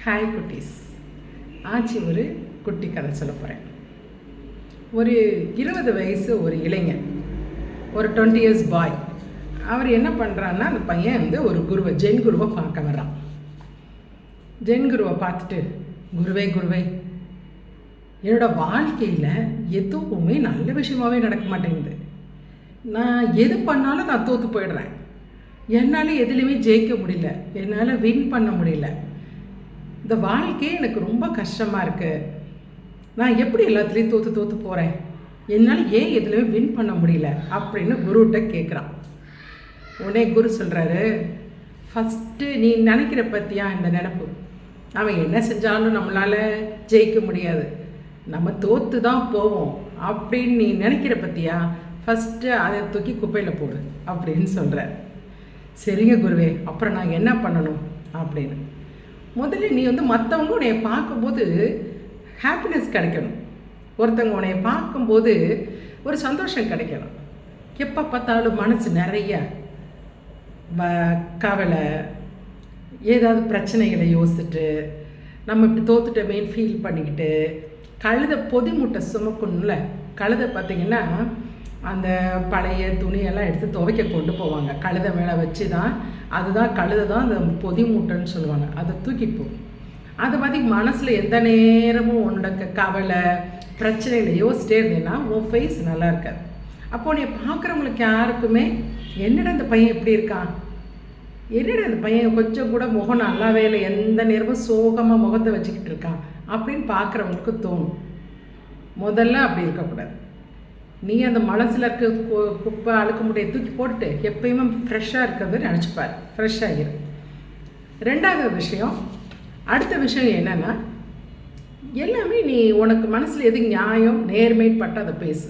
Hi குட்டீஸ். ஆச்சி ஒரு குட்டி கதை சொல்ல போகிறேன். ஒரு 20 வயசு ஒரு இளைஞன், ஒரு 20 years பாய். அவர் என்ன பண்ணுறான்னா, அந்த பையன் ஒரு குருவை, ஜென் குருவை பார்க்க வர்றான். ஜென் குருவை பார்த்துட்டு, குருவே என்னோடய வாழ்க்கையில் எதுவுமே நல்ல விஷயமாகவே நடக்க மாட்டேங்குது. நான் எது பண்ணாலும் நான் தோற்று போயிடுறேன். என்னால் எதுலேயுமே ஜெயிக்க முடியல, என்னால் வின் பண்ண முடியல. இந்த வாழ்க்கையே எனக்கு ரொம்ப கஷ்டமாக இருக்குது. நான் எப்படி எல்லாத்துலேயும் தோற்று போகிறேன், என்னால் ஏன் எதுலேயுமே வின் பண்ண முடியல அப்படின்னு குருகிட்ட கேட்குறான். உடனே குரு சொல்கிறாரு, ஃபஸ்ட்டு நீ நினைக்கிற பற்றியா இந்த நினப்பு, அவன் என்ன செஞ்சாலும் நம்மளால் ஜெயிக்க முடியாது, நம்ம தோற்று தான் போவோம் அப்படின்னு நீ நினைக்கிற பற்றியா, ஃபஸ்ட்டு அதை தூக்கி குப்பையில் போடு அப்படின்னு சொல்கிறார். சரிங்க குருவே, அப்புறம் நான் என்ன பண்ணணும் அப்படின்னு. முதல்ல நீ மற்றவங்க உன்னைய பார்க்கும்போது ஹாப்பினஸ் கிடைக்கணும். ஒருத்தவங்க உன்னைய பார்க்கும்போது ஒரு சந்தோஷம் கிடைக்கணும். எப்போ பார்த்தாலும் மனசு நிறைய கவலை, ஏதாவது பிரச்சனைகளை யோசிச்சுட்டு நம்ம இப்படி தோத்துட்டோமேன்னு ஃபீல் பண்ணிக்கிட்டு, கழுதை பொதி மூட்டை சுமக்கணும்ல. கழுதை பார்த்திங்கன்னா அந்த பழைய துணியெல்லாம் எடுத்து துவைக்க கொண்டு போவாங்க. கழுதை மேலே வச்சு தான், அதுதான் கழுதை தான் அந்த பொதி மூட்டைன்னு சொல்லுவாங்க. அதை தூக்கிட்டு போகும். அது மாதிரி மனசில் எந்த நேரமும் உன்னோட கவலை பிரச்சனைகளை யோசிச்சிட்டே இருந்தேன்னா உன் ஃபேஸ் நல்லா இருக்காது. அப்போது நீ பார்க்குறவங்களுக்கு யாருக்குமே என்னடா இந்த பையன் எப்படி இருக்கான், என்னடா இந்த பையன் கொஞ்சம் கூட முகம் நல்லாவே இல்லை, எந்த நேரமும் சோகமாக முகத்தை வச்சுக்கிட்டு இருக்கான் அப்படின்னு பார்க்குறவங்களுக்கு தோணும். முதல்ல அப்படி இருக்கக்கூடாது. நீ அந்த மனசில் இருக்க குப்பை அழுக்க முட்டையை தூக்கி போட்டுட்டு எப்பயுமே ஃப்ரெஷ்ஷாக இருக்கிறது நினச்சிப்பார், ஃப்ரெஷ்ஷாகிரு. ரெண்டாவது விஷயம், அடுத்த விஷயம் என்னென்னா, எல்லாமே நீ உனக்கு மனசில் எது நியாயம் நேர்மைப்பட்டு அதை பேசு.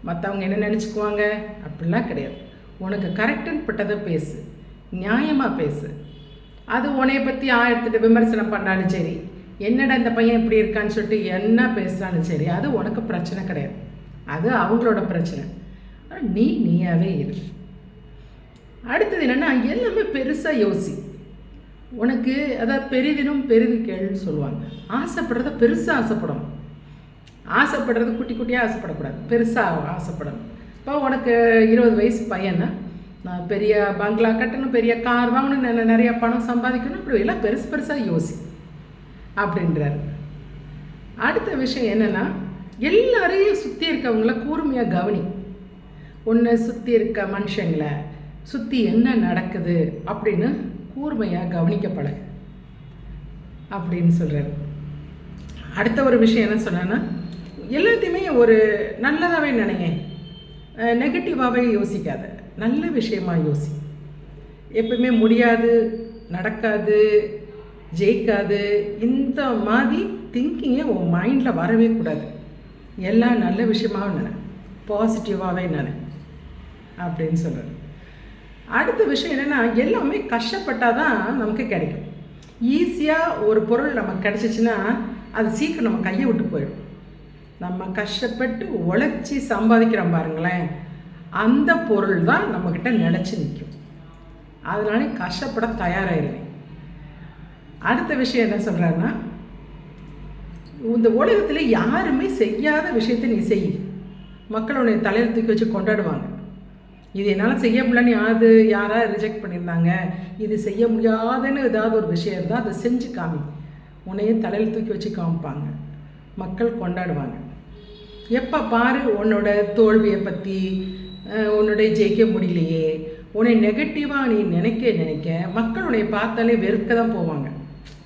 மற்றவங்க என்ன நினச்சிக்குவாங்க அப்படிலாம் கிடையாது. உனக்கு கரெக்டுன்னு பட்டதை பேசு, நியாயமாக பேசு. அது உன்னைய பற்றி ஆயிரத்திட்டு விமர்சனம் பண்ணாலும் சரி, என்னடா இந்த பையன் இப்படி இருக்கான்னு சொல்லிட்டு என்ன பேசுகிறாலும் சரி, அது உனக்கு பிரச்சனை கிடையாது, அது அவங்களோட பிரச்சனை. நீயாவே இரு. அடுத்தது என்னென்னா, எல்லாமே பெருசாக யோசி. உனக்கு அதாவது பெரிதினும் பெரிது கேள்னு சொல்லுவாங்க. ஆசைப்படுறத பெருசாக ஆசைப்படணும். ஆசைப்படுறது குட்டி குட்டியாக ஆசைப்படக்கூடாது, பெருசாக ஆசைப்படணும். இப்போ உனக்கு 20 வயசு பையன்னா, நான் பெரிய பங்களா கட்டணும், பெரிய கார் வாங்கணும், நிறையா பணம் சம்பாதிக்கணும், இப்படி எல்லாம் பெருசாக யோசி அப்படின்றாரு. அடுத்த விஷயம் என்னென்னா, எல்லாரையும் சுற்றி இருக்கவங்கள கூர்மையாக கவனி. ஒன்று சுற்றி இருக்க மனுஷங்களை சுற்றி என்ன நடக்குது அப்படின்னு கூர்மையாக கவனிக்கப்பட அப்படின்னு சொல்கிறாரு. அடுத்த ஒரு விஷயம் என்ன சொன்னேன்னா, எல்லாத்தையுமே ஒரு நல்லதாகவே நினைங்க, நெகட்டிவாகவே யோசிக்காத, நல்ல விஷயமாக யோசி. எப்பவுமே முடியாது, நடக்காது, ஜெயிக்காது, இந்த மாதிரி திங்கிங்கே உன் மைண்டில் வரவே கூடாது. எல்லாம் நல்ல விஷயமாகவும் நினை, பாசிட்டிவாகவே நினை அப்படின்னு சொல்கிறேன். அடுத்த விஷயம் என்னென்னா, எல்லாமே கஷ்டப்பட்டால் தான் நமக்கு கிடைக்கும். ஈஸியாக ஒரு பொருள் நமக்கு கிடச்சிச்சின்னா அது சீக்கிரம் நம்ம கையை விட்டு போயிடும். நம்ம கஷ்டப்பட்டு உழைச்சி சம்பாதிக்கிறோம் பாருங்களேன், அந்த பொருள் தான் நம்மக்கிட்ட நிலச்சி நிற்கும். அதனால கஷ்டப்பட தயாராகிடுவேன். அடுத்த விஷயம் என்ன சொல்கிறாருன்னா, இந்த உலகத்தில் யாருமே செய்யாத விஷயத்தை நீ செய். மக்களுடைய தலையில் தூக்கி வச்சு கொண்டாடுவாங்க. இது என்னால் செய்ய முடியலன்னு யாராவது ரிஜெக்ட் பண்ணியிருந்தாங்க, இது செய்ய முடியாதுன்னு ஏதாவது ஒரு விஷயம் இருந்தால் அதை செஞ்சு காமி. உன்னையும் தலையில் தூக்கி வச்சு காமிப்பாங்க, மக்கள் கொண்டாடுவாங்க. எப்போ பாரு உன்னோட தோல்வியை பற்றி, உன்னுடைய ஜெயிக்க முடியலையே, உன்னை நெகட்டிவாக நீ நினைக்க மக்கள் உன்னை பார்த்தாலே வெறுக்க தான் போவாங்க.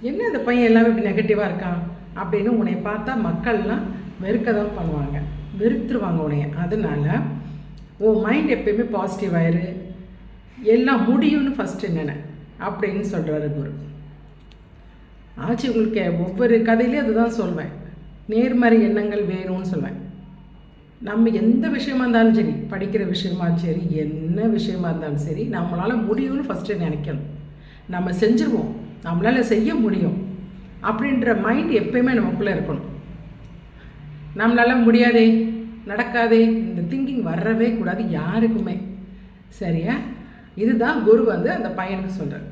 என்ன இந்த பையன் எல்லாமே இப்படி நெகட்டிவாக இருக்கான் அப்படின்னு உன்னை பார்த்தா மக்கள்லாம் வெறுக்க தான் பண்ணுவாங்க, வெறுத்துருவாங்க உன்னைய. அதனால் உன் மைண்ட் எப்பயுமே பாசிட்டிவாயிரு, எல்லாம் முடியும்னு ஃபஸ்ட்டு என்னென்ன அப்படின்னு சொல்கிறாரு குரு. ஆச்சு உங்களுக்கு ஒவ்வொரு கதையிலையும் அதுதான் சொல்வேன், நேர்மறை எண்ணங்கள் வேணும்னு சொல்வேன். நம்ம எந்த விஷயமா இருந்தாலும் சரி, படிக்கிற விஷயமா சரி, என்ன விஷயமா இருந்தாலும் சரி, நம்மளால் முடியும்னு ஃபஸ்ட்டு நினைக்கணும். நம்ம செஞ்சுருவோம், நம்மளால் செய்ய முடியும் அப்படின்ற மைண்ட் எப்பயுமே நமக்குள்ளே இருக்கணும். நம்மளால் முடியாதே, நடக்காதே, இந்த திங்கிங் வரவே கூடாது யாருக்குமே. சரியா? இதுதான் குரு அந்த பையனுக்கு சொல்கிறார்.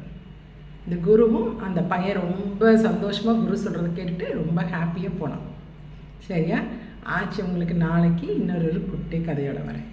இந்த குருவும் அந்த பையன் ரொம்ப சந்தோஷமாக குரு சொல்கிறத கேட்டுட்டு ரொம்ப ஹாப்பியாக போனான். சரியா? ஆச்சு. உங்களுக்கு நாளைக்கு இன்னொரு குட்டி கதையோட வரேன்.